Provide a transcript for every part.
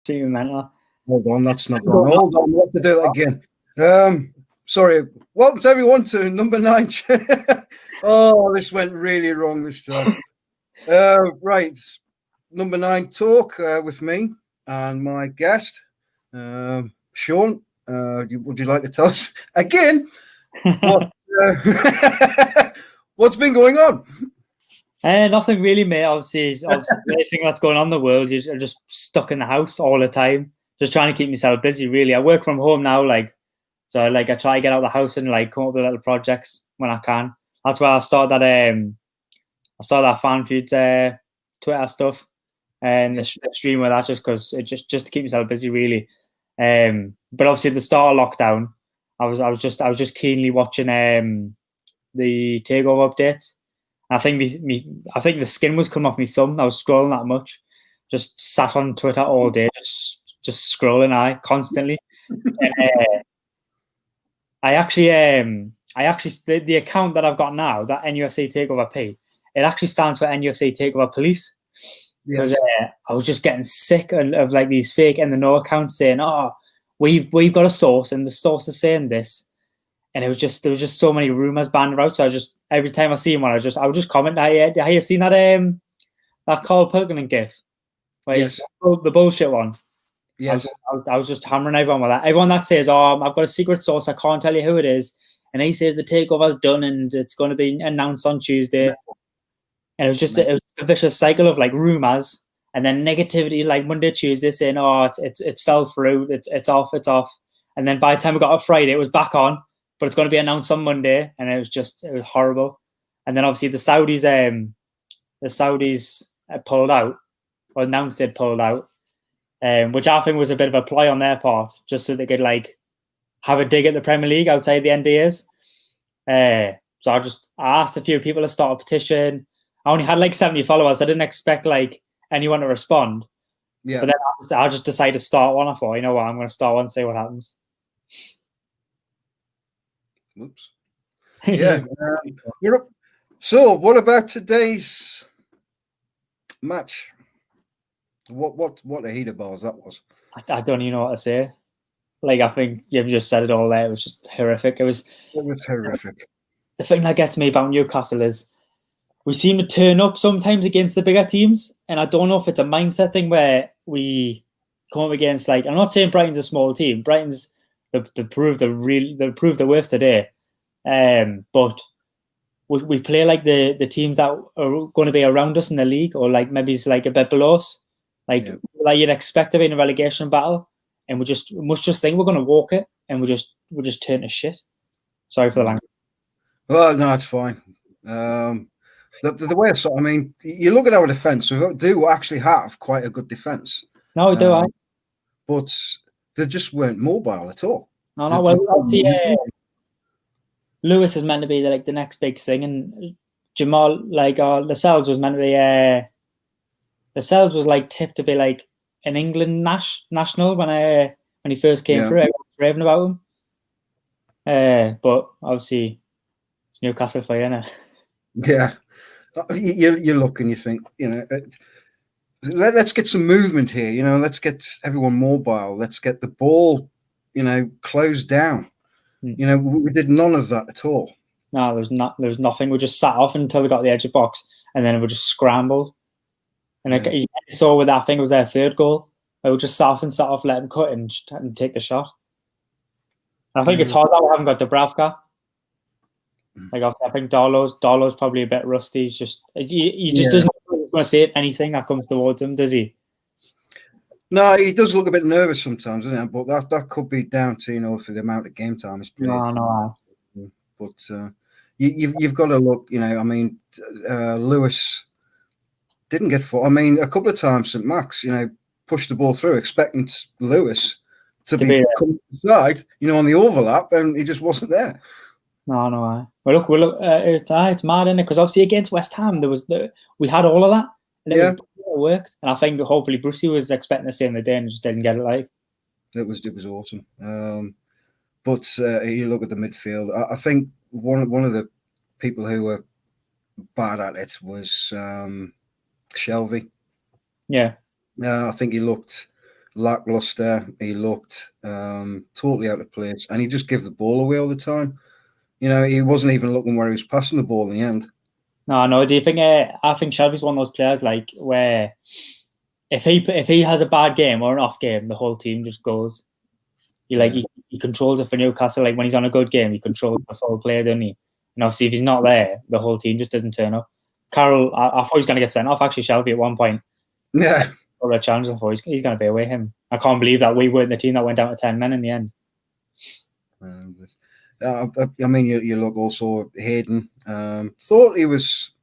absolutely mental. Hold on, that's not gone. Hold on, we have to do that again. Sorry. Welcome to everyone to number 9. Oh, this went really wrong this time. Right, number 9 talk with me and my guest, Sean. Would you like to tell us again what what's been going on? Nothing really, mate. Obviously anything that's going on in the world, I'm just stuck in the house all the time, just trying to keep myself busy. Really, I work from home now, so I try to get out of the house and come up with little projects when I can. That's why I started that fan feud Twitter stuff and the stream with that, just because it just to keep myself busy, really. But obviously at the start of lockdown, I was just keenly watching the takeover updates. I think the skin was coming off my thumb. I was scrolling that much, just sat on Twitter all day, just scrolling constantly. And, I actually the account that I've got now, that NUFC Takeover P, it actually stands for NUFC Takeover Police, because I was just getting sick of like these fake in the know accounts saying, "Oh, we've got a source and the source is saying this," and there was just so many rumors banded about. So every time I see one, I would just comment. Have you seen that Carl Pilkington gif? Yes. The bullshit one. Yes. I was just hammering everyone with that. Everyone that says, "Oh, I've got a secret source, I can't tell you who it is," and he says the takeover's done and it's going to be announced on Tuesday. And it was just a vicious cycle of like rumors and then negativity, like Monday, Tuesday, saying, "Oh, it's fell through, it's off," and then by the time we got to Friday, it was back on, but it's going to be announced on Monday, and it was horrible. And then obviously the Saudis pulled out, or announced they'd pulled out. Which I think was a bit of a ploy on their part, just so they could like have a dig at the Premier League outside the NDAs. So I asked a few people to start a petition. I only had like 70 followers. I didn't expect like anyone to respond. Yeah. But then I just decided to start one. I thought, you know what, I'm going to start one, see what happens. Whoops. Yeah. So, what about today's match? What a heater balls that was. I don't even know what to say. Like, I think you've just said it all there. It was just horrific. It was horrific. The thing that gets me about Newcastle is we seem to turn up sometimes against the bigger teams, and I don't know if it's a mindset thing where we come up against, like, I'm not saying Brighton's a small team. Brighton's they proved the worth today, but we play like the teams that are going to be around us in the league, or like maybe it's like a bit below us, like you'd expect to be in a relegation battle, and we must just think we're going to walk it, and we just turn to shit. Sorry for the language. Well, no, it's fine. The way I mean, you look at our defence, we do actually have quite a good defence. No, we do. But they just weren't mobile at all. No. Well, Lewis is meant to be the next big thing, and Jamal, Lascelles was meant to be. Lascelles was like tipped to be like an England national when he first came through. Everyone was raving about him. But obviously, it's Newcastle for you, isn't it? Yeah, you look and you think, let's get some movement here. Let's get everyone mobile. Let's get the ball, closed down. We did none of that at all. No, there was nothing. We just sat off until we got the edge of the box, and then we just scrambled. And you saw with that, I think it was their third goal. We just sat off, let them cut and take the shot. And I think it's hard that we haven't got Dubravka. Like, I think Darlow's probably a bit rusty. He's just doesn't want to say anything that comes towards him, does he? No, he does look a bit nervous sometimes, doesn't it? But that could be down to for the amount of game time he's played. No. But you've got to look. I mean, Lewis didn't get full. I mean, a couple of times St. Max, pushed the ball through, expecting Lewis to be coming inside, on the overlap, and he just wasn't there. No. Well, look. It's mad, isn't it? Because obviously against West Ham, we had all of that. And it worked, and I think hopefully Brucey was expecting the same today and just didn't get it live. It was awesome. But you look at the midfield. I think one of the people who were bad at it was Shelvey. Yeah. I think he looked lackluster. He looked totally out of place, and he just gave the ball away all the time. He wasn't even looking where he was passing the ball in the end. No. Do you think? I think Shelby's one of those players like where if he has a bad game or an off game, the whole team just goes. He controls it for Newcastle. Like when he's on a good game, he controls the full play, doesn't he? And obviously, if he's not there, the whole team just doesn't turn up. Carroll, I thought he was going to get sent off. Actually, Shelby at one point. Yeah. Or a challenge for he's going to be away him. I can't believe that we weren't the team that went down to 10 men in the end. I mean, you look also Hayden. Thought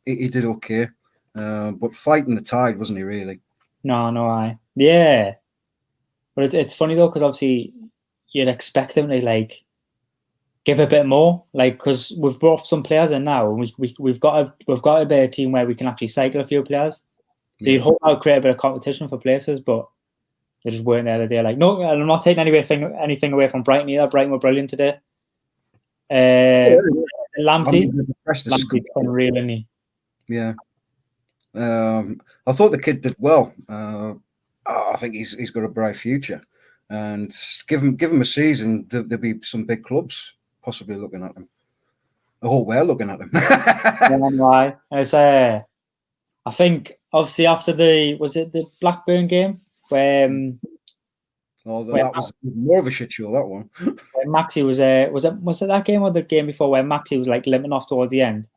he did okay, but fighting the tide, wasn't he really? No, yeah. But it's funny though because obviously you'd expect them to like give a bit more, like because we've brought some players in now, and we've got a bit of a team where we can actually cycle a few players. So you'd hope that would create a bit of competition for places, but they just weren't there today. Like, no, I'm not taking anything away from Brighton either. Brighton were brilliant today. Lamptey unreal, isn't he? Yeah. I thought the kid did well. I think he's got a bright future, and give him a season, there'll be some big clubs possibly looking at him. Oh, we're looking at him. Why? I think obviously after the Blackburn game where that was more of a shit show, that one. Where Maxi was it that game or the game before where Maxi was like limping off towards the end,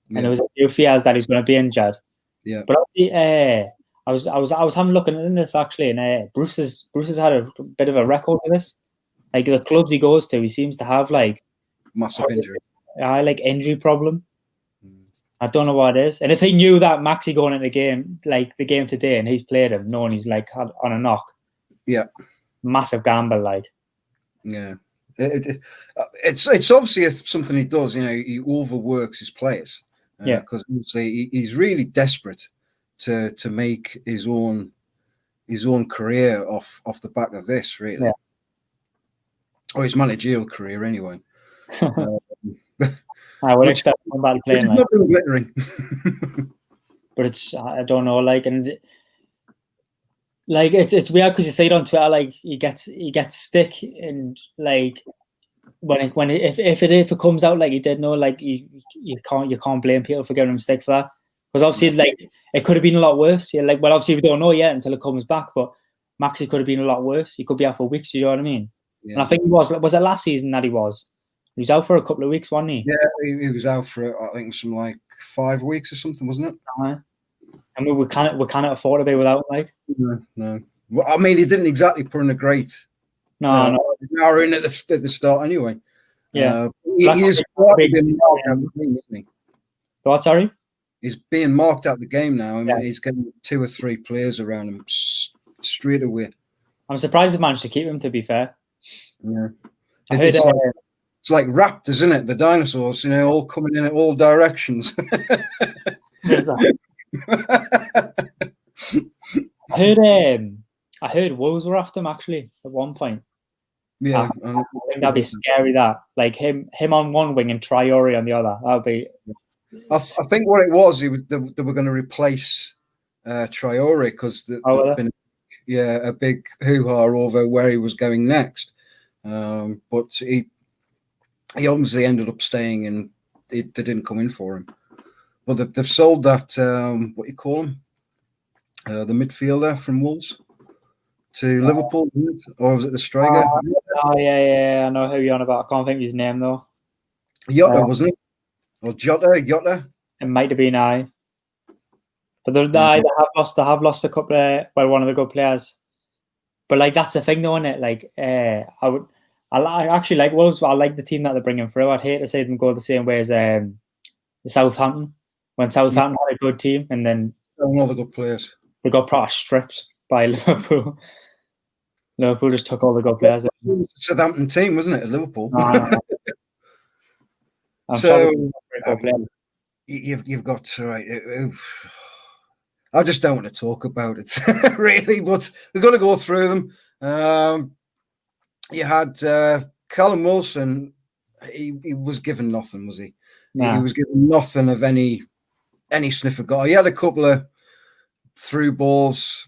and there was a few fears that he was going to be injured. Yeah, but I was having a look at this actually, and Bruce has had a bit of a record with this. Like the clubs he goes to, he seems to have like massive injury. Like injury problem. I don't know what it is. And if he knew that Maxi going into the game, like the game today, and he's played him, knowing he's like on a knock, massive gamble, like. Yeah, it's obviously something he does. He overworks his players. Because he's really desperate to make his own career off the back of this, really, or his managerial career anyway. I would expect somebody playing like. Not glittering. But I don't know, like, and like it's weird because you see it on Twitter, like he gets stick, and like if it comes out like he did, no, like you can't blame people for giving him stick for that, because obviously like it could have been a lot worse. Yeah, like, well, obviously we don't know yet until it comes back, but Maxi could have been a lot worse. He could be out for weeks. You know what I mean? Yeah. And I think he was it last season that he was out for a couple of weeks, wasn't he? Yeah, he was out for I think some like 5 weeks or something, wasn't it? And we can't afford to be without him, like. No. Well, I mean, he didn't exactly put in a great. No. Now in at the start anyway. Yeah. He's being marked out the game, isn't he? What? Sorry. He's being marked out the game now. I mean, he's getting 2 or 3 players around him straight away. I'm surprised they managed to keep him. To be fair. Yeah. It's like raptors, isn't it? The dinosaurs, all coming in at all directions. I heard Wolves were after him actually at one point. Yeah, I think that'd be scary. That like him on one wing and Traore on the other. That'd be. I think what it was, they were going to replace Traore because there'd been a big hoo-ha over where he was going next. But he obviously ended up staying, and they didn't come in for him. But they've sold that what you call him, the midfielder from Wolves to Liverpool, or was it the striker? Yeah, I know who you're on about. I can't think of his name though. Jota, wasn't it? Or Jota? It might have been but they have lost a couple of one of the good players. But like that's the thing, though, isn't it? Like I actually like Wolves. I like the team that they're bringing through. I'd hate to see them go the same way as the Southampton, when Southampton had a good team and then all the good players they got proper stripped by Liverpool. Liverpool just took all the good players. Southampton team, wasn't it, at Liverpool? So you've got to I just don't want to talk about it really, but we've got to go through them. You had Callum Wilson. He was given nothing, was he? Nah. He was given nothing of any sniff of goal. He had a couple of through balls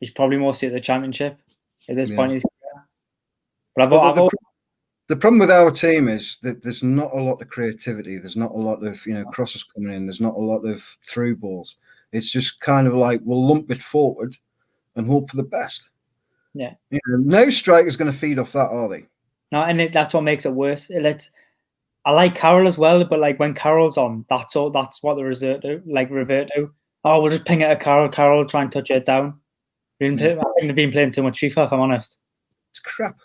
he's probably mostly at the Championship at this point in his career. But the problem with our team is that there's not a lot of creativity. There's not a lot of crosses coming in. There's not a lot of through balls. It's just kind of like we'll lump it forward and hope for the best. Yeah. No striker's going to feed off that, are they? No, and that's what makes it worse. I like Carroll as well, but like when Carroll's on, that's what the revert to. Oh, we'll just ping it at Carroll. Carroll try and touch it down. I think they've been playing too much FIFA, if I'm honest. It's crap.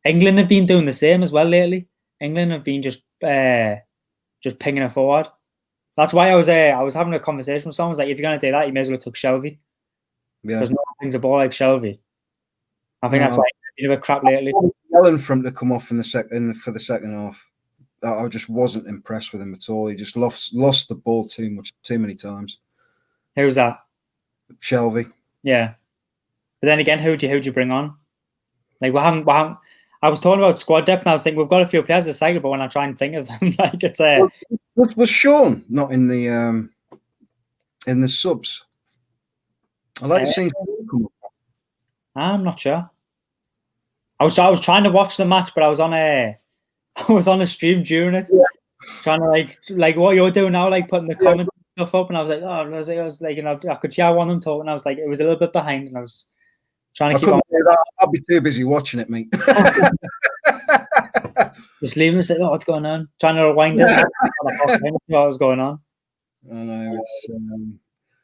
England have been doing the same as well lately. England have been just pinging it forward. That's why I was having a conversation with someone. I was like, if you're going to do that, you may as well have took Shelvey. Yeah. There's no one things a ball like Shelvey. I think that's why it's been a bit crap lately. Yelling for him to come off for the second half. I just wasn't impressed with him at all. He just lost the ball too many times. Who's that? Shelvey. Yeah. But then again, who'd you bring on? Like we haven't. I was talking about squad depth, and I was thinking we've got a few players decided, but when I try and think of them, like it's was Sean not in the subs? I like to see. I'm not sure. I was trying to watch the match, but I was on a stream during it, trying to like what you're doing now, like putting the comments and stuff up, and I was like, I was like, I could hear one of them talking. I was like, it was a little bit behind, and I was trying to keep on. I'll be too busy watching it, mate. Just leaving and say, what's going on? Trying to rewind it. What was going on? I know.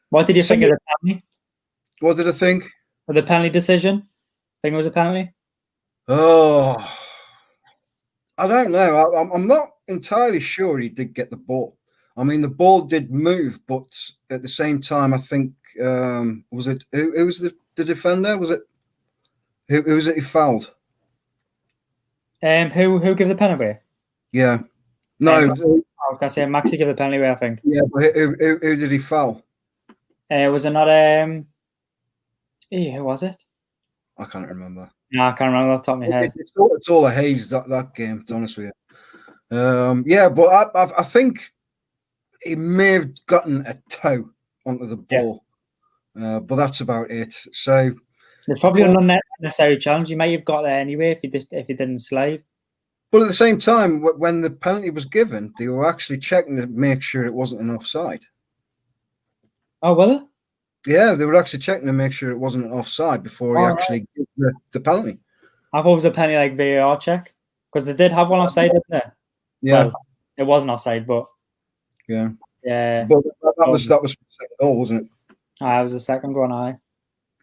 What did you think of the penalty? What did I think? Of the penalty decision? Think it was a penalty? Oh, I don't know. I'm not entirely sure he did get the ball. I mean, the ball did move, but at the same time, I think was it who was the defender? Was it who was it? He fouled. Who gave the penalty away? Yeah, no. I was gonna say Maxi gave the penalty away, I think. Yeah, but who did he foul? Was it not who was it? I can't remember. No, I can't remember off the top of my head. It's all a haze that game, to be honest with you. Yeah, but I think he may have gotten a toe onto the ball, but that's about it. So it's probably an unnecessary challenge. You might have got there anyway if you didn't slide. But at the same time, when the penalty was given, they were actually checking to make sure it wasn't an offside. Oh, were they? Yeah, they were actually checking to make sure it wasn't an offside before he actually gave the penalty. I thought it was a penalty like VAR check because they did have one offside, didn't they? Yeah, well, it wasn't offside, but yeah. But that was the second goal, wasn't it? It was the second one, and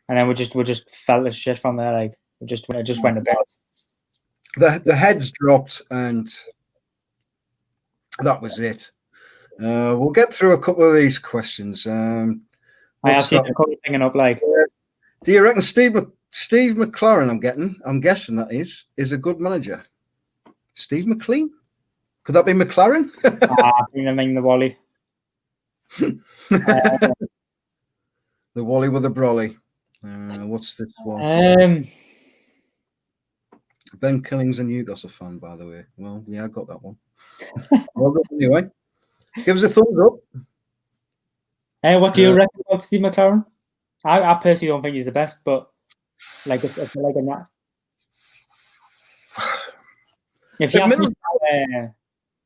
then we just felt the shit from there. Like it just went to bed. The heads dropped, and that was it. We'll get through a couple of these questions. I have seen them picking up. Like, do you reckon Steve McLaren? I'm guessing that is a good manager. Steve McLean? Could that be McLaren? I think I mean the Wally. The Wally with the brolly. What's this one? Ben Killing's a Newcastle fan, by the way. Well, yeah, I got that one. Well, anyway, give us a thumbs up. What do you reckon about Steve McLaren? I personally don't think he's the best, but like if like a that. If you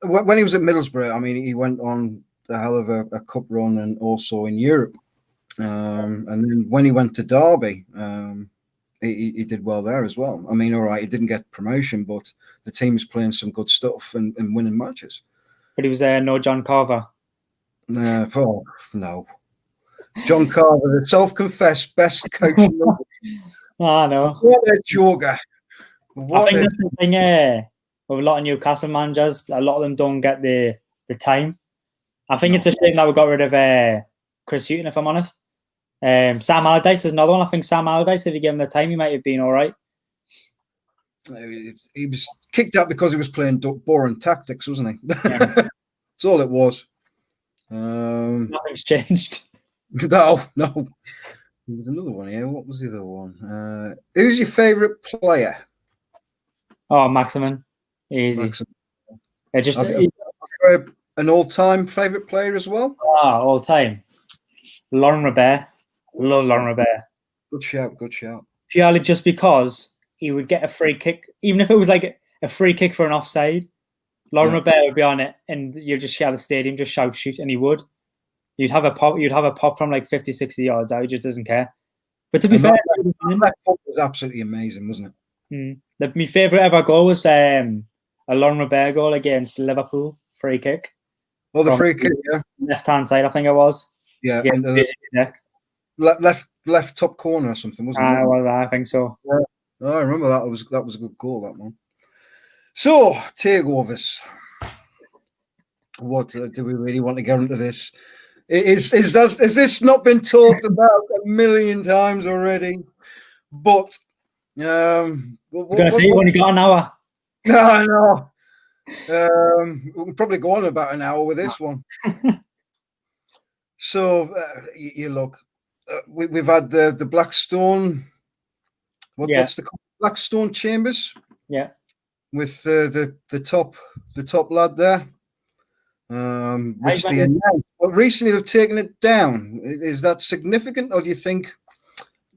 when he was at Middlesbrough, I mean, he went on a hell of a cup run and also in Europe. And then when he went to Derby, he did well there as well. I mean, all right, he didn't get promotion, but the team's playing some good stuff and winning matches. But he was no John Carver. No. John Carver, the self-confessed best coach. I know. What a jogger. I think that's the thing with a lot of Newcastle managers. A lot of them don't get the time. I think it's a shame that we got rid of Chris Hughton, if I'm honest. Sam Allardyce is another one. I think Sam Allardyce, if you give him the time, he might have been all right. He was kicked out because he was playing boring tactics, wasn't he? Yeah. That's all it was. Nothing's changed. No. There was another one here. What was the other one? Who's your favourite player? Oh, Maximin. Easy. Maximin. An all-time favourite player as well? All time. Laurent Robert. Love Laurent Robert. Good shout. Good shout. Purely just because he would get a free kick, even if it was like a free kick for an offside. Laurent Robert would be on it, and you'd just shout the stadium, just shout shoot, and he would. You'd have a pop from like 50, 60 yards out. He just doesn't care. But to be fair, that was absolutely amazing, wasn't it? My favourite ever goal was a Laurent Robert goal against Liverpool, free kick. Oh, the free kick, yeah. Left-hand side, I think it was. Yeah, left top corner or something, wasn't it? Well, I think so. Yeah. Oh, I remember that. That was a good goal, that one. So, takeovers. What do we really want to get into this? Has this not been talked about a million times already? But I was going to say you only got an hour. No. We can probably go on about an hour with this one. So you look, we've had the Blackstone. What's the Blackstone Chambers? Yeah. With the top lad there. Which they announced. But recently they've taken it down. Is that significant, or do you think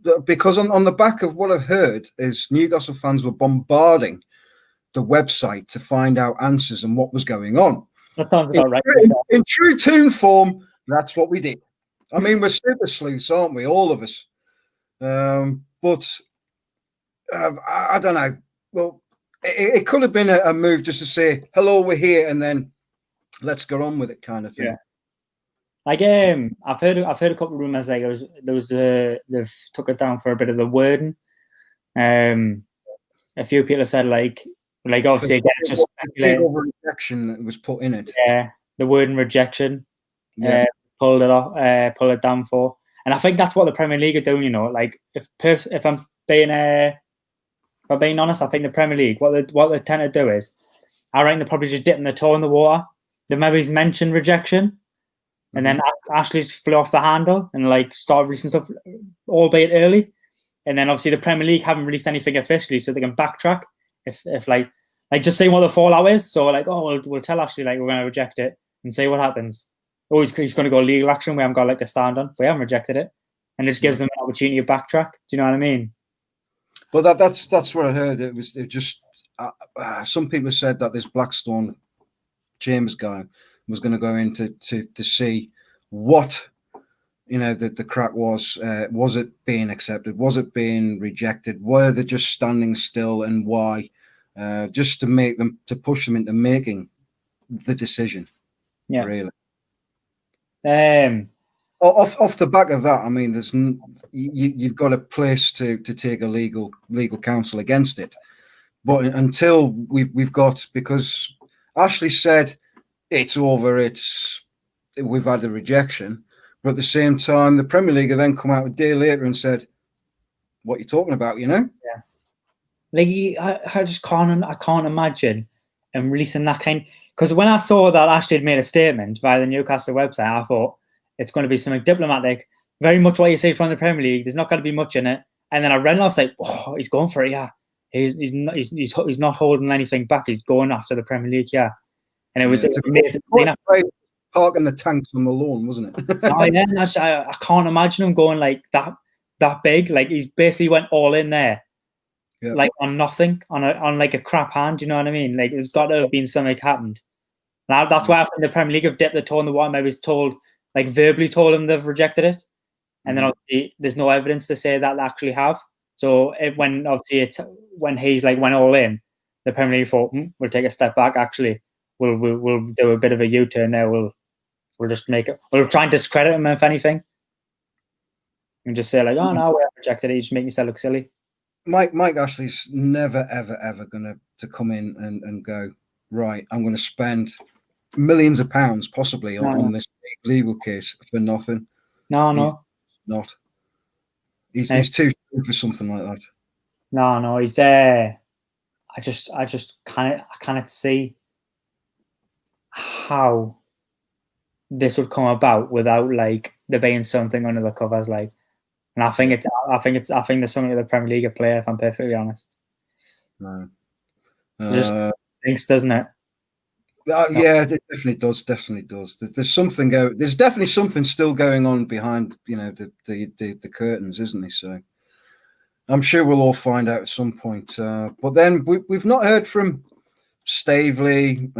that because on the back of what I've heard is Newcastle fans were bombarding the website to find out answers and what was going on? That sounds about right. In true Toon form, that's what we did. I mean, we're super sleuths, aren't we? All of us. But I don't know. Well, it could have been a move just to say, hello, we're here, and then let's go on with it, kind of thing. Yeah. Like I've heard a couple of rumors like they've took it down for a bit of the wording. A few people said like obviously again it's just rejection that was put in it. Yeah, the word and rejection. Yeah. Pulled it down for, and I think that's what the Premier League are doing. You know, like if I'm being honest, I think the Premier League what they tend to do is, I reckon they're probably just dipping their toe in the water. They maybe mentioned rejection, and then Ashley's flew off the handle and like started releasing stuff, albeit early, and then obviously the Premier League haven't released anything officially, so they can backtrack if like just saying what the fallout is. So like, oh, we'll tell Ashley like we're going to reject it and see what happens. Oh, he's going to go legal action. We haven't got like to stand on. We haven't rejected it, and it just gives them an opportunity to backtrack. Do you know what I mean? Well, that's what I heard. It just some people said that this Blackstone Chambers guy was going to go in to see what the crack was. Was it being accepted? Was it being rejected? Were they just standing still, and why? Just to push them into making the decision. Yeah, really. Off the back of that, I mean, you've got a place to take a legal counsel against it, but until we've got, because Ashley said it's over, we've had the rejection, but at the same time, the Premier League have then come out a day later and said, "What are you talking about?" You know? Yeah. Like I just can't imagine and releasing that kind. Because when I saw that Ashley had made a statement via the Newcastle website, I thought it's going to be something diplomatic, very much what you say from the Premier League. There's not going to be much in it. And then I read and I was like, oh, he's going for it, yeah. He's not holding anything back. He's going after the Premier League, yeah. And it was amazing. Parking the tanks on the lawn, wasn't it? Oh, yeah, I can't imagine him going like that big. Like he's basically went all in there. Yeah. Like on nothing, on like a crap hand, you know what I mean? Like there's got to have been something happened. Now that's why I think the Premier League have dipped their toe in the water. Maybe it's verbally told them they've rejected it, and then obviously there's no evidence to say that they actually have. So when he's like went all in, the Premier League thought we'll take a step back. Actually, we'll do a bit of a U-turn there. We'll just we'll try and discredit him if anything, and just say like, oh no, we have rejected it. You just make yourself look silly. Mike Ashley's never, ever going to come in and go, right, I'm going to spend millions of pounds possibly on this legal case for nothing. No. He's not. He's too for something like that. No, he's there. I just cannot see how this would come about without like there being something under the covers, like. And I think there's something of the Premier League at play, if I'm perfectly honest. No. It just stinks, doesn't it? Yeah, it definitely does. Definitely does. There's something There's definitely something still going on behind, the curtains, isn't there? So I'm sure we'll all find out at some point. But then we've not heard from Stavely.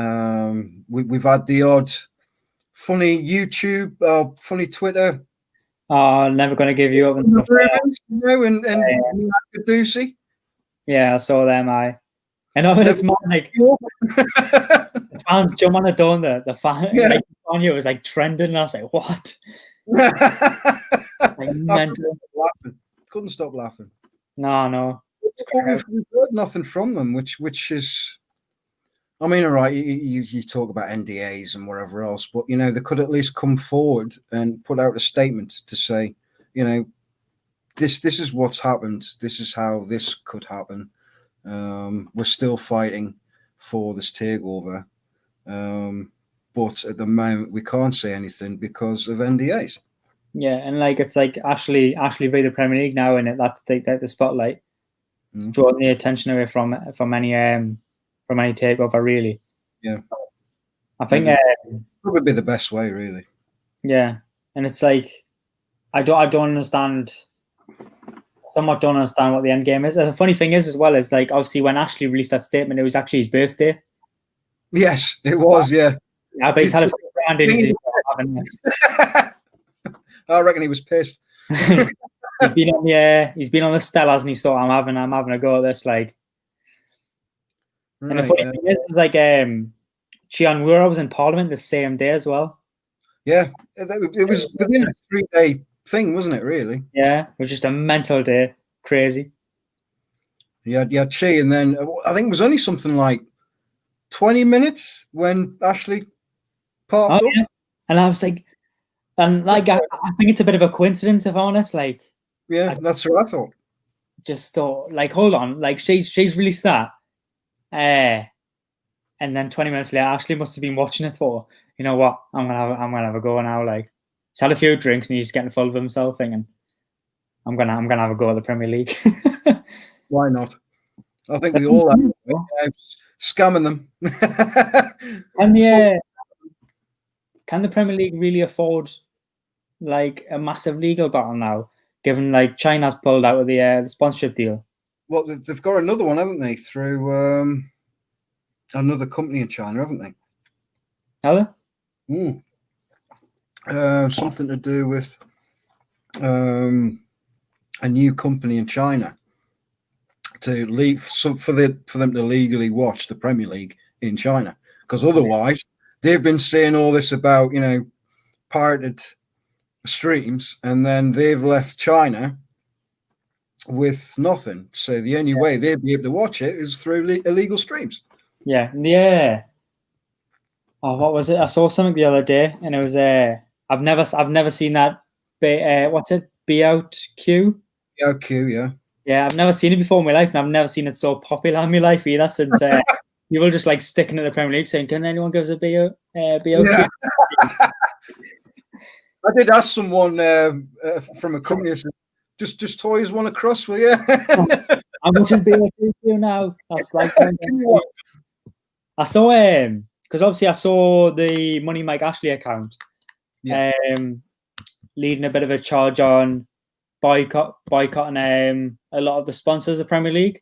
We've had the odd funny YouTube, funny Twitter. Oh, never going to give you up. And Ducey. Yeah, I saw them. I know it's more like the fans jump on it, don't they? The fan, like on you, it was like trending, and I was like, "What?" Couldn't stop laughing. No. We've heard nothing from them, which is, I mean, all right. You talk about NDAs and whatever else, but they could at least come forward and put out a statement to say, this is what's happened. This is how this could happen. We're still fighting for this takeover, but at the moment we can't say anything because of NDAs. Yeah, and it's like Ashley v the Premier League now, and that's the spotlight, drawing the attention away from any takeover, really. Yeah, I think probably the best way, really. Yeah, and it's like I don't understand. Somewhat don't understand what the end game is. And the funny thing is, as well, is like obviously when Ashley released that statement, it was actually his birthday. Yes, it was. Yeah, but he's had a brand in. I reckon he was pissed. He's been on the Stellas, and he thought, I'm having a go at this. Like, right, and the funny thing is like Chian Wura was in Parliament the same day as well. Yeah, it was within a 3-day thing, wasn't it? Really? Yeah, it was just a mental day, crazy. Yeah, Chi, and then I think it was only something like 20 minutes when Ashley parked up. Yeah. And I was like, I think it's a bit of a coincidence, if I'm honest. Like, yeah, that's what I thought. Just thought, like, hold on, like she's released that, and then 20 minutes later, Ashley must have been watching it. For you know what, I'm gonna have a go now. Like, he's had a few drinks and he's getting full of himself, thinking, I'm gonna have a go at the Premier League. Why not? I think we all have scamming them. Can the Premier League really afford like a massive legal battle now, given like China's pulled out of the sponsorship deal? Well, they've got another one, haven't they? Through another company in China, haven't they? Are they? Something to do with a new company in China to leave for them to legally watch the Premier League in China, because otherwise they've been saying all this about pirated streams, and then they've left China with nothing. So the only way they'd be able to watch it is through illegal streams. Yeah. Oh, what was it? I saw something the other day, and it was I've never seen that. What's it? BOQ? BOQ, yeah. Yeah, I've never seen it before in my life, and I've never seen it so popular in my life either. Since people just like sticking to the Premier League, saying, "Can anyone give us a BOQ?" Yeah. I did ask someone from a company, just toys one across, will you? I'm watching BOQ now. That's like I saw because obviously I saw the Money Mike Ashley account, leading a bit of a charge on boycotting a lot of the sponsors of the Premier League,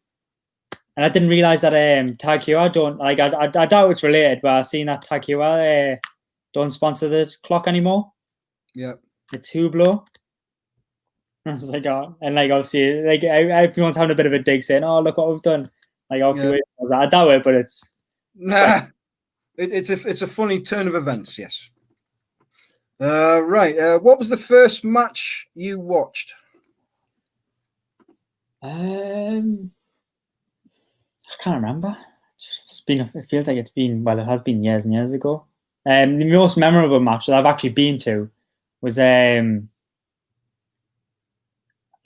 and I didn't realize that Tag Heuer don't like. I doubt it's related, but I've seen that Tag Heuer don't sponsor the clock anymore. Yeah, it's Hublot. I was like, oh, and like obviously, like everyone's having a bit of a dig, saying, "Oh, look what we've done." Like obviously, I doubt it, but it's it's a funny turn of events. Yes. Right. What was the first match you watched? I can't remember. It feels like it's been. Well, it has been years and years ago. The most memorable match that I've actually been to was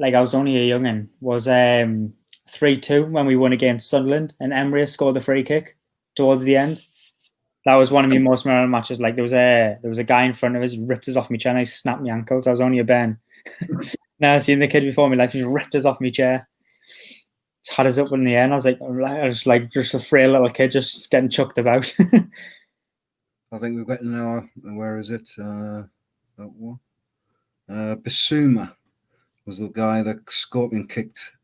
like I was only a young'un, was 3-2 when we won against Sunderland, and Emery scored the free kick towards the end. That was one of my most memorable matches. Like there was a guy in front of us, ripped us off my chair, and I snapped my ankles. I was only a Ben. Now I've seen the kid before in my life, he just ripped us off my chair, just had us up in the air, and I was just a frail little kid just getting chucked about. I think we've got now. Where is it? That one. Basuma was the guy that Scorpion kicked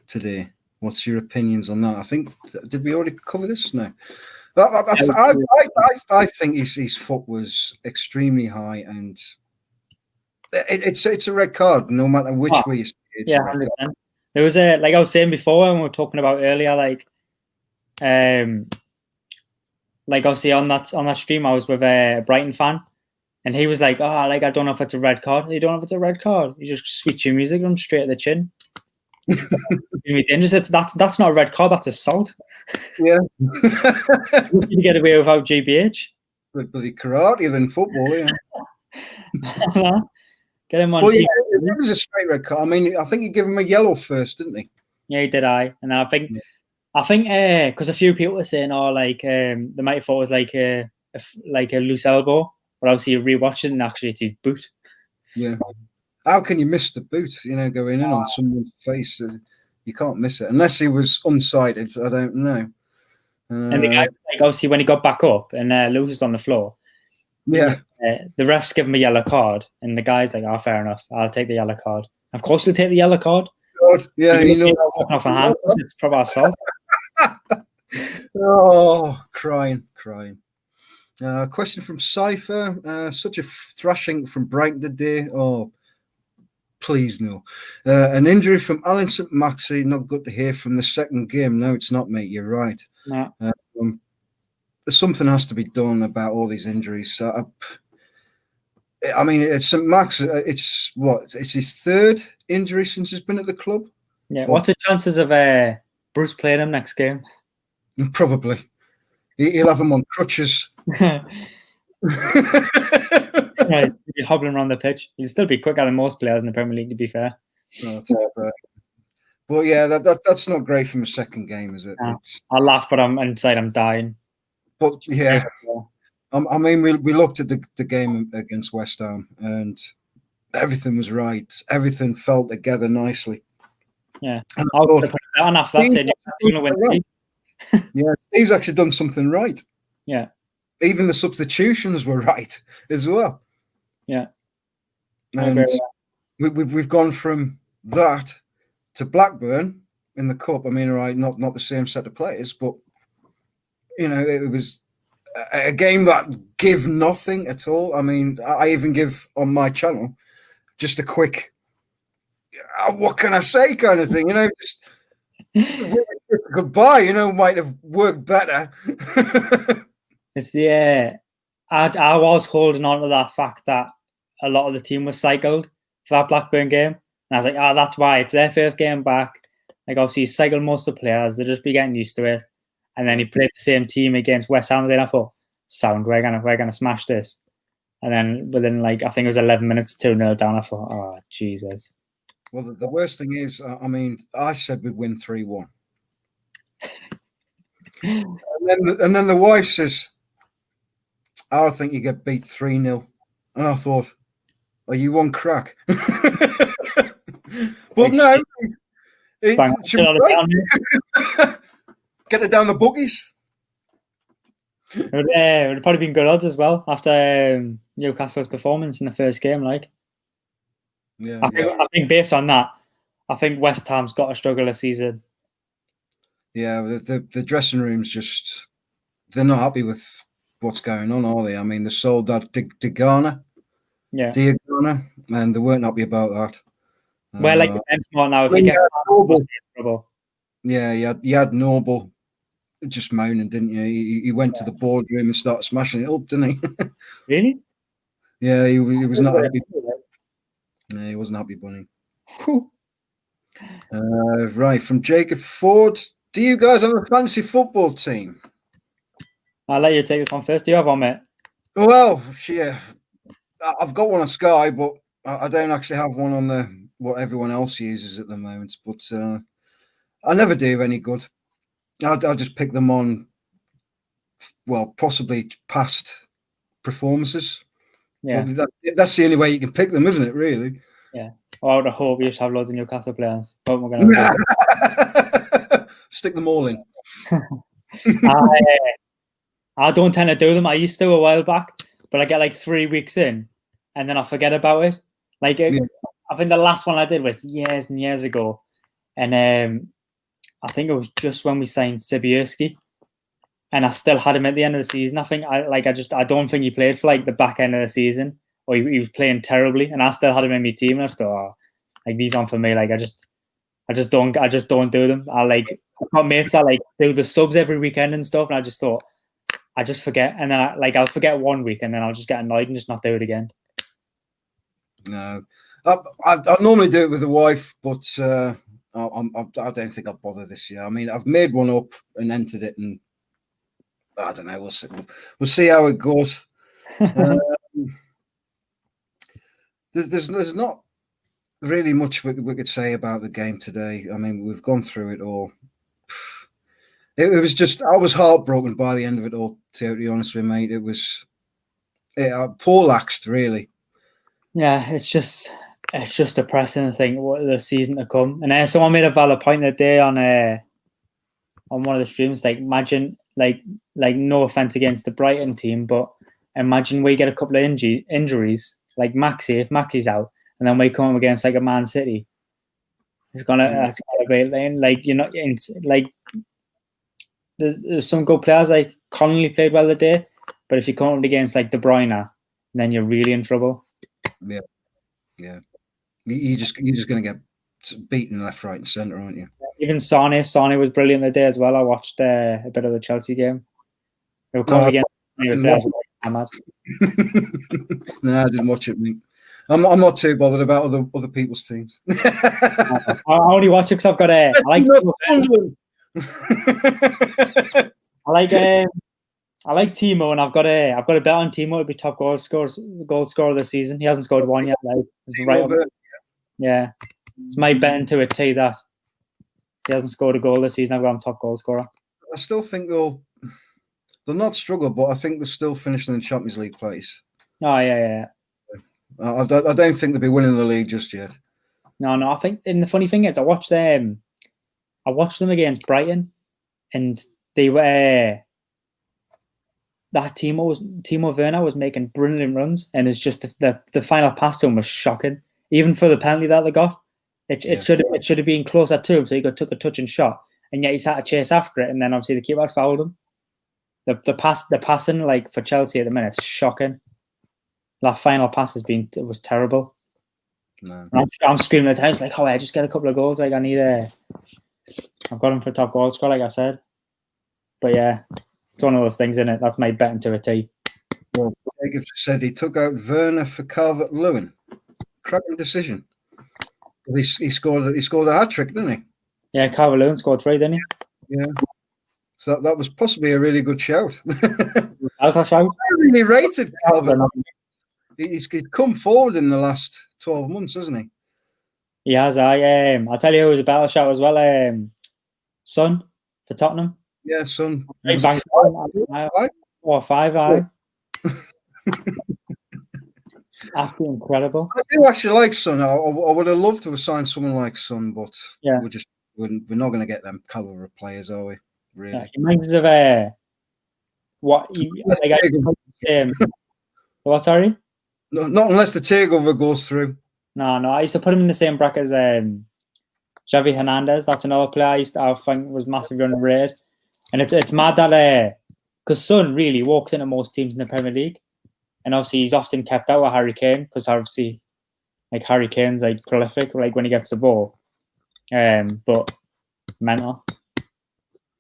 today. What's your opinions on that? I think did we already cover this? No. I think his foot was extremely high, and it's a red card no matter which way you see it. It's a red card. There was a, like I was saying before when we were talking about earlier, like obviously on that stream I was with a Brighton fan, and he was like, "Oh, like I don't know if it's a red card. You don't know if it's a red card. You just switch your music from straight at the chin." That's not a red card. That's assault. Yeah, you get away without GBH. Bloody karate than football, yeah. Get him on. Well, yeah, it was a straight red card. I mean, I think he gave him a yellow first, didn't he? Yeah, he did. And I think because a few people were saying, "Oh, like they might have thought it was like a loose elbow," but obviously you rewatch it and actually it's his boot. Yeah. How can you miss the boot? You know, going in on someone's face, you can't miss it unless he was unsighted. I don't know. And the guy, like, obviously, when he got back up and Lewis was on the floor, yeah, the refs give him a yellow card, and the guy's like, "Oh, fair enough, I'll take the yellow card." Of course, he'll take the yellow card. God, yeah, you know, off a hand, it's probably assault. Oh, crying. Question from Cypher. Such a thrashing from Brighton today. Oh, please no. An injury from Alan St. Maxi. Not good to hear from the second game. No, it's not, mate. You're right. No. Something has to be done about all these injuries. I mean, it's St. Max. It's his third injury since he's been at the club. Yeah. What's the chances of Bruce playing him next game? Probably. He'll have him on crutches. Yeah, he'll be hobbling around the pitch. He'll still be quicker than most players in the Premier League, to be fair. But yeah, that's not great from a second game, is it? No. I laugh, but I'm inside. I'm dying. But yeah, I mean, we looked at the game against West Ham, and everything was right. Everything fell together nicely. Yeah, yeah, he's actually done something right. Yeah, even the substitutions were right as well. Yeah, and we've gone from that to Blackburn in the cup. I mean, right, not the same set of players, but you know, it was a game that give nothing at all. I mean, I even give on my channel just a quick, what can I say, kind of thing. You know, just goodbye. You know, might have worked better. It's I was holding on to that fact that a lot of the team was cycled for that Blackburn game, and I was like, that's why it's their first game back. Like, obviously, he cycled most of the players; they'll just be getting used to it. And then he played the same team against West Ham. Then I thought, sound, we're gonna smash this. And then within, like, I think it was 11 minutes, 2-0 down. I thought, oh Jesus. Well, the worst thing is, I mean, I said we'd win 3-1, and then the wife says, I think you get beat 3-0. And I thought, are you one crack? But no, get it down the bookies. It would have probably been good odds as well after Newcastle's performance in the first game. Like, yeah, I think based on that, I think West Ham's got to struggle this season. Yeah, the dressing room's just, they're not happy with what's going on, are they? I mean, they sold that Diagana, and they weren't happy about that. Well, like now, if you get trouble. Yeah, you had Noble just moaning, didn't you? He went to the boardroom and started smashing it up, didn't he? Really? Yeah, he was not happy. Yeah, he wasn't happy, Bunny. Right, from Jacob Ford. Do you guys have a fantasy football team? I'll let you take this one first. Do you have one, mate? Well, yeah, I've got one on Sky, but I don't actually have one on what everyone else uses at the moment. But I never do any good. I'll just pick them on, well, possibly past performances. Yeah, that's the only way you can pick them, isn't it? Really? Yeah. Well, I would hope you just have loads of Newcastle players. But we're gonna stick them all in. I don't tend to do them. I used to a while back, but I get like 3 weeks in, and then I forget about it. Like I think the last one I did was years and years ago, and I think it was just when we signed Sibierski, and I still had him at the end of the season. I don't think he played for like the back end of the season, or he was playing terribly, and I still had him in my team. And I just thought, like these aren't for me. Like I just don't do them. I've got mates that like do the subs every weekend and stuff, and I just thought I just forget, and then I'll forget 1 week, and then I'll just get annoyed and just not do it again. No, I normally do it with the wife, but I don't think I'll bother this year. I mean, I've made one up and entered it, and I don't know. We'll see how it goes. There's not really much we could say about the game today. I mean, we've gone through it all. It was just, I was heartbroken by the end of it all, to be honest with you, mate. It was poleaxed, really. Yeah, it's just depressing to think what the season to come. And someone made a valid point that day on one of the streams. Like, imagine, like no offense against the Brighton team, but imagine we get a couple of injuries, like Maxi, if Maxi's out, and then we come up against like a Man City. That's gonna be like, you know, like there's some good players. Like Connolly played well today, but if you come up against like De Bruyne, then you're really in trouble. Yeah. You're just going to get beaten left, right, and centre, aren't you? Even Sane was brilliant today as well. I watched a bit of the Chelsea game. They were coming against. No, I didn't watch it, mate. I'm not too bothered about other people's teams. I only watch it because I've got I like Timo, and I've got a bet on Timo to be top goal scorer of the season. He hasn't scored one yet. Like, it's right. Yeah, it's my bet into a T that he hasn't scored a goal this season. I've got him top goal scorer. I still think they'll not struggle, but I think they're still finishing in the Champions League place. Oh yeah. I don't think they'll be winning the league just yet. No. I think, and the funny thing is, I watched them against and they were. That Timo Werner was making brilliant runs, and it's just the final pass to him was shocking. Even for the penalty that they got, it should have been closer to him, so he took a touch and shot, and yet he's had to chase after it, and then obviously the keeper fouled him. The passing like for Chelsea at the minute is shocking. That final pass was terrible. No. I'm screaming at times like, I just get a couple of goals. Like I need I've got him for top goal scorer, like I said. But yeah, it's one of those things, isn't it? That's my bet into a T. Well, Jacobs said he took out Werner for Calvert-Lewin. Cracking decision. He scored a hat trick, didn't he? Yeah, Calvert-Lewin scored 3, didn't he? Yeah. So that was possibly a really good shout. Alpha shout. I really rated Calvert-Lewin. He's come forward in the last 12 months, hasn't he? He has. I'll tell you who was a battle shout as well. Son for Tottenham. Yeah, Son. 5. Or 5. Absolutely incredible. I do actually like Son. I would have loved to have signed someone like Son, but yeah, we're not going to get them caliber of players, are we? Really? Yeah, he reminds us of what you like. What? Sorry. No, not unless the takeover goes through. No. I used to put him in the same bracket as Xavi Hernandez. That's another player I think was massively underrated. And it's mad that because Son really walked into most teams in the Premier League, and obviously he's often kept out of Harry Kane because obviously like Harry Kane's like prolific like when he gets the ball, but mental.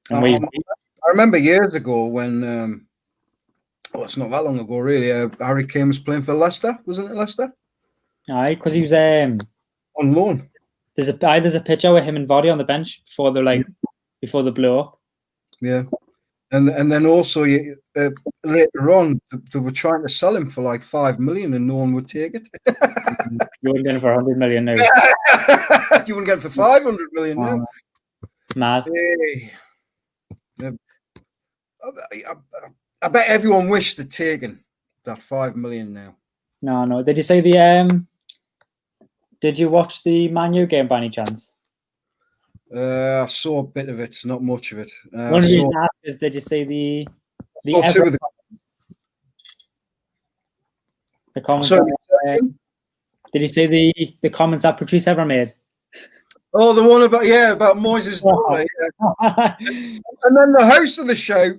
And I remember years ago when it's not that long ago really. Harry Kane was playing for Leicester, wasn't it Leicester? Aye, because he was on loan. There's a picture with him and Vardy on the bench before they blew up. Yeah, and then also later on they were trying to sell him for like 5 million, and no one would take it. You wouldn't get him for 100 million now. You wouldn't get him for 500 million now. Mad. Hey. I bet everyone wished they'd taken that 5 million now. No. Did you say Did you watch the Man U game by any chance? I saw a bit of it, not much of it. One of the reasons I asked is, did you see The Oh, two of the comments. Sorry. Did he say the comments that Patrice ever made? Oh, the one about Moises' daughter. Yeah. And then the host of the show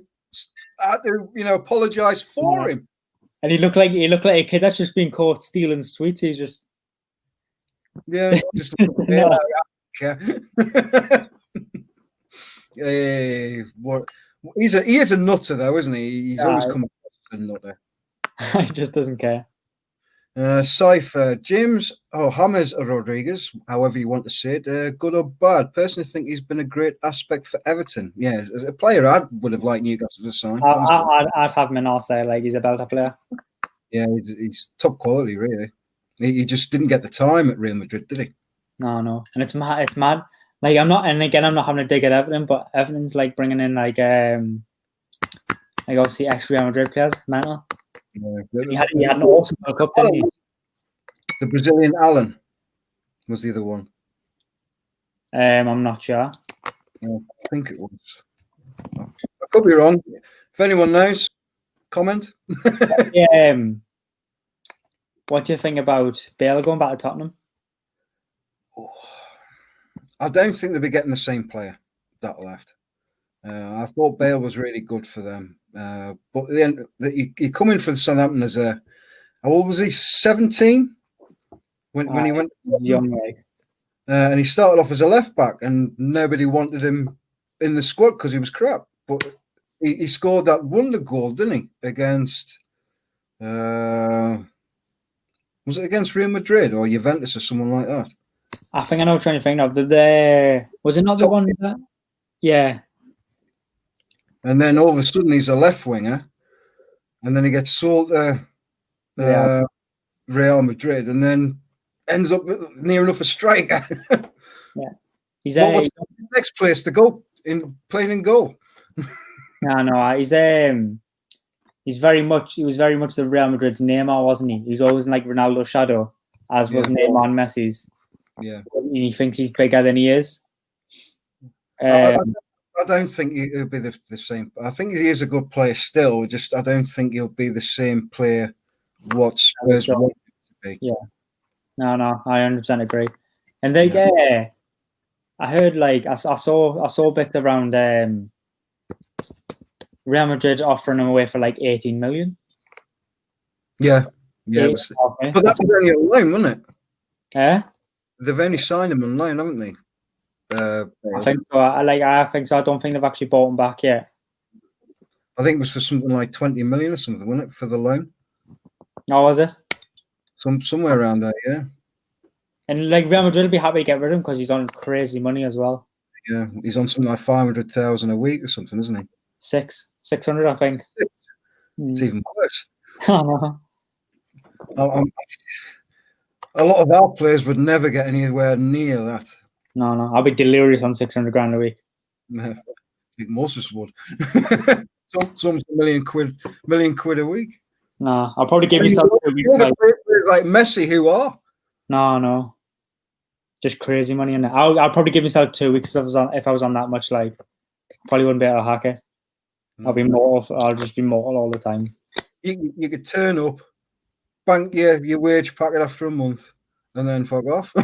had to, apologize for him. And he looked like a kid that's just been caught stealing sweets. He's just just what? He is a nutter though, isn't he? He's always come across as a nutter. He just doesn't care. Cypher, James James Rodriguez, however you want to say it, good or bad. Personally, think he's been a great aspect for Everton. Yeah, as a player, I would have liked Newcastle to sign. I'd have him in Arsenal. Like he's a better player. Yeah, he's top quality, really. He just didn't get the time at Real Madrid, did he? No, and it's mad. It's mad. Like I'm not having to dig at Everton, but Everton's like bringing in like obviously ex-Real Madrid players. Mental. Yeah, he had an awesome World Cup, didn't he? The Brazilian Alan was the other one. I'm not sure. I think it was. I could be wrong. If anyone knows, comment. Yeah. What do you think about Bale going back to Tottenham? I don't think they'll be getting the same player that left. I thought Bale was really good for them. But then he come in for Southampton as how old was he? 17 when he went young, and he started off as a left back, and nobody wanted him in the squad because he was crap. But he scored that wonder goal, didn't he? Against was it against Real Madrid or Juventus or someone like that? I think I know what you're trying to think of. Was it not the one that? Yeah. And then all of a sudden he's a left winger, and then he gets sold to Real Madrid, and then ends up near enough a striker. Yeah, what's the next place to go playing in goal? No, he was very much the Real Madrid's Neymar, wasn't he? He was always in like Ronaldo's shadow, as was Neymar and Messi's. Yeah, he thinks he's bigger than he is. I don't think he'll be the same. I think he is a good player still. Just I don't think he'll be the same player what Spurs want him to be. Yeah. No, I 100% agree. And I heard like I saw bits around Real Madrid offering him away for like 18 million. Yeah. But that was only a loan, wasn't it? Yeah. They've only signed him on loan, haven't they? I think so. I think so. I don't think they've actually bought him back yet. I think it was for something like 20 million or something, wasn't it, for the loan? Oh, was it? Somewhere around there, yeah. And like Real Madrid will be happy to get rid of him because he's on crazy money as well. Yeah, he's on something like 500,000 a week or something, isn't he? 600, I think. It's even worse. A lot of our players would never get anywhere near that. No, I'll be delirious on 600 grand a week. I think most of us would. Some million quid a week. No, I'll probably give myself 2 weeks. Like Messi, who are? No, just crazy money in it. I'll probably give myself 2 weeks if I was on that much. Like, probably wouldn't be able to hack it. I'll just be mortal all the time. You could turn up, bank your wage packet after a month, and then fuck off. I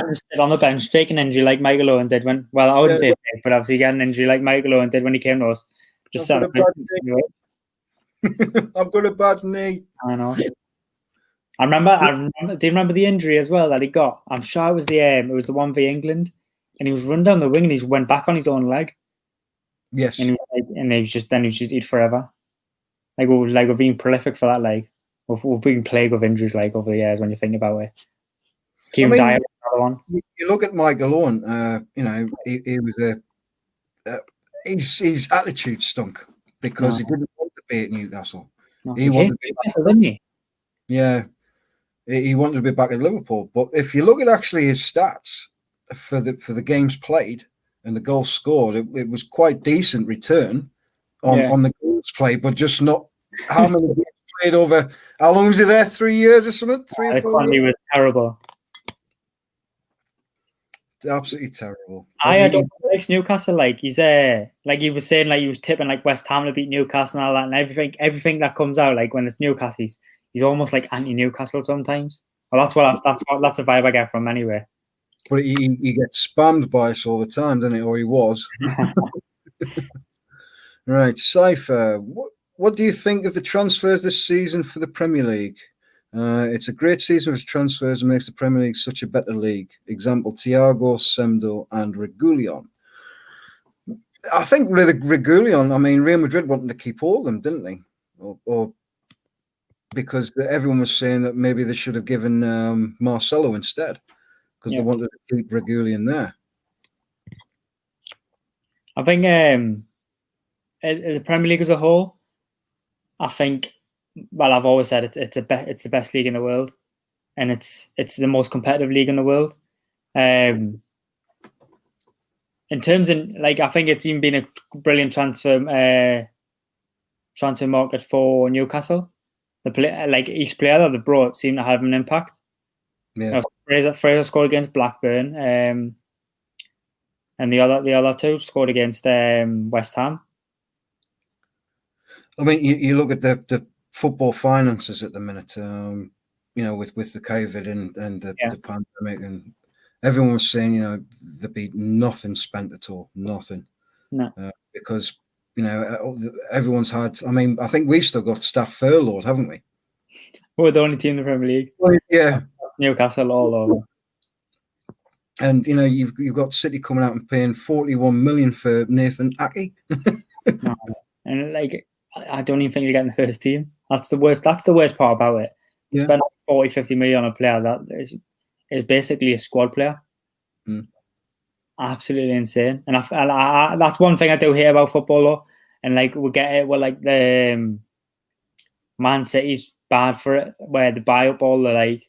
just sit on the bench, fake an injury like Michael Owen did when. Well, I wouldn't say fake, but obviously get an injury like Michael Owen did when he came to us. Just sat I've got a bad knee. I know. I remember. Do you remember the injury as well that he got? I'm sure it was the one for England, and he was run down the wing and he went back on his own leg. Yes. And he was just eat forever. Like we're being prolific for that. Like we've been plagued with injuries like over the years when you think about it. Kieran Dyer, another one. You look at Michael Owen. He was his attitude stunk because he didn't want to be at Newcastle. No, he wanted to be back, didn't he? Yeah, he wanted to be back at Liverpool. But if you look at actually his stats for the games played and the goals scored, it was quite decent return on the goals played, but just not how many games played over. How long was he there? 3 years or something? 3 or 4 years? He was terrible. absolutely terrible. I don't like Newcastle. Like he's like he was saying, like he was tipping like West Ham to beat Newcastle and all that, and everything that comes out like when it's Newcastle, he's almost like anti-Newcastle sometimes. Well, that's the vibe I get from him anyway. But he gets spammed by us all the time, doesn't he? Or he was. Right, Cypher. What do you think of the transfers this season for the Premier League? It's a great season with transfers and makes the Premier League such a better league. Example, Thiago, Semdo, and Reguilon. I think Reguilon, I mean, Real Madrid wanted to keep all of them, didn't they? Or because everyone was saying that maybe they should have given Marcelo instead because they wanted to keep Reguilon there. I think the Premier League as a whole, I think, well, I've always said it's the best league in the world, and it's the most competitive league in the world. In terms of like, I think it's even been a brilliant transfer market for Newcastle. Like each player that they brought seemed to have an impact. Yeah, Fraser scored against Blackburn, and the other two scored against West Ham. I mean, you look at the football finances at the minute, with the COVID and the pandemic, and everyone was saying, there'd be nothing spent at all, nothing. No. Because, everyone's had, I mean, I think we've still got staff furloughed, haven't we? We're the only team in the Premier League. Well, yeah. Newcastle all over. And, you've got City coming out and paying 41 million for Nathan Ake. No. And like, I don't even think you're getting the first team. That's the worst part about it. You spend 40-50 million on a player that is basically a squad player. Absolutely insane. And I that's one thing I do hear about football though. And like we'll get it, well, like the Man City's bad for it, where they buy up all the like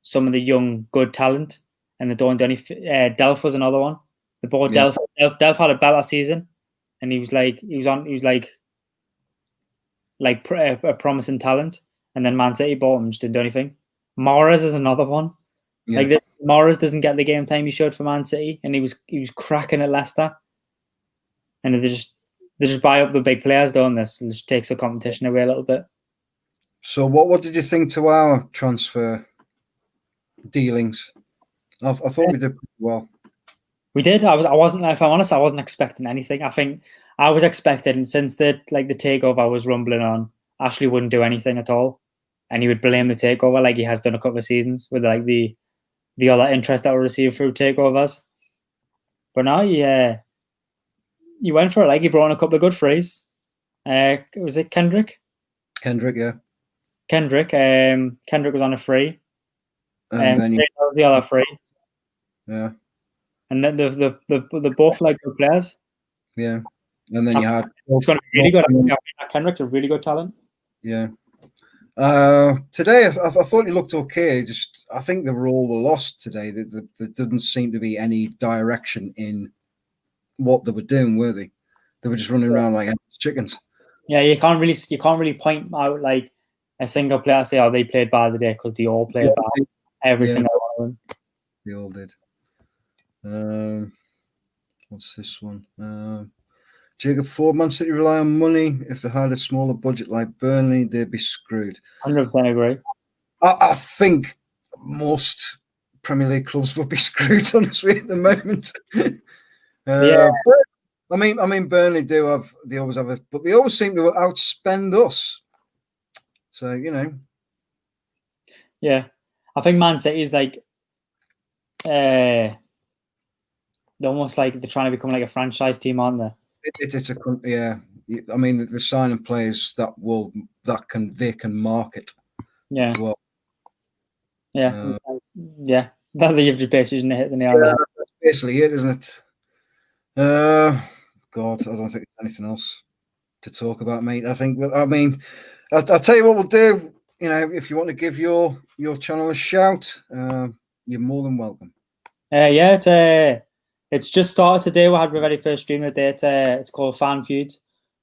some of the young good talent, and they don't do any. Delph was another one. They bought Delph. Delph had a better season, and he was a promising talent, and then Man City bought him, just didn't do anything. Morris is another one. Yeah. Like Morris doesn't get the game time he should for Man City, and he was cracking at Leicester. And they just buy up the big players, don't they? So it just takes the competition away a little bit. So what did you think to our transfer dealings? I thought we did pretty well. We did. I wasn't. If I'm honest, I wasn't expecting anything. I think I was expecting, since the takeover was rumbling on, Ashley wouldn't do anything at all, and he would blame the takeover like he has done a couple of seasons with like the other interest that we received through takeovers. But now, you went for it. Like, he brought in a couple of good frees. Was it Kendrick? Kendrick, yeah. Kendrick was on a free. And then the other free. Yeah. And then the both like good players. Yeah. And then you had. It's going to be really good. I think Kendrick's a really good talent. Yeah. Today, I thought he looked okay. I think they were all lost today. There didn't seem to be any direction in what they were doing, were they? They were just running around like chickens. Yeah, you can't really point out like a single player, say, oh, they played bad today, because they all played bad. Every single one of them. They all did. What's this one? Jacob Ford, Man City rely on money. If they had a smaller budget like Burnley, they'd be screwed. 100% agree. I think most Premier League clubs would be screwed, honestly, at the moment. Yeah. I mean, Burnley they always have it, but they always seem to outspend us. So, Yeah. I think Man City is like, they're almost like they're trying to become like a franchise team, aren't they? Yeah. I mean, they're signing players that they can market. Yeah. Well. Yeah. Yeah. That you've just basically hit the nail there. That's basically it, isn't it? God, I don't think there's anything else to talk about, mate. I'll tell you what we'll do. If you want to give your channel a shout, you're more than welcome. It's just started today. We had the very first stream of the day. It's called Fan Feud.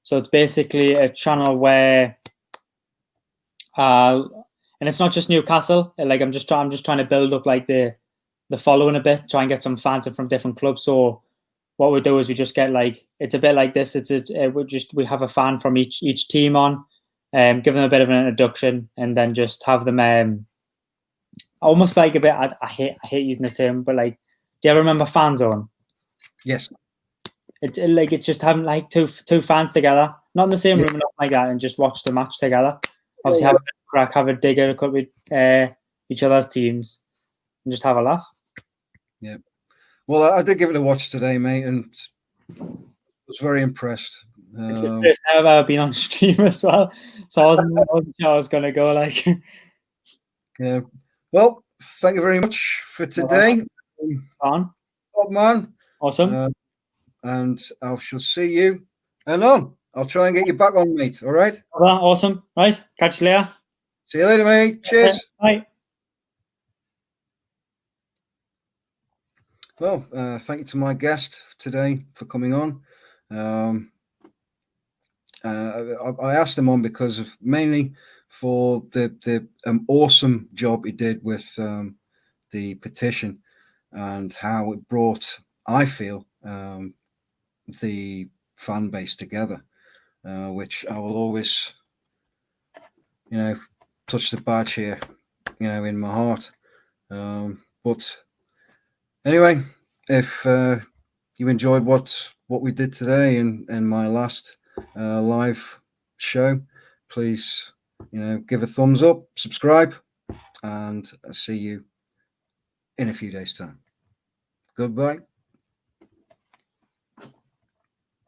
So it's basically a channel where, and it's not just Newcastle. Like I'm just trying to build up like the the following a bit, try and get some fans in from different clubs. So what we do is we just get like, it's a bit like this. We have a fan from each team on, give them a bit of an introduction, and then just have them almost like a bit. I hate using the term, but like, do you ever remember Fan Zone? Yes. It's just having like two fans together, not in the same room, not like that, and just watch the match together. Obviously, have a crack, have a dig at a couple of each other's teams, and just have a laugh. Yeah. Well, I did give it a watch today, mate, and was very impressed. It's the first time I've ever been on stream as well, so I wasn't sure I was going to go. Like, yeah. Well, thank you very much for today, on, top man. Awesome. And I shall see you anon. I'll try and get you back on, mate. All right. Awesome. Right. Catch you later. See you later, mate. Cheers. Bye. Well, thank you to my guest today for coming on. I asked him on because of mainly for the awesome job he did with the petition and how it brought, I feel, the fan base together, which I will always, touch the badge here, in my heart. But anyway, if you enjoyed what we did today in my last live show, please, give a thumbs up, subscribe, and I'll see you in a few days' time. Goodbye.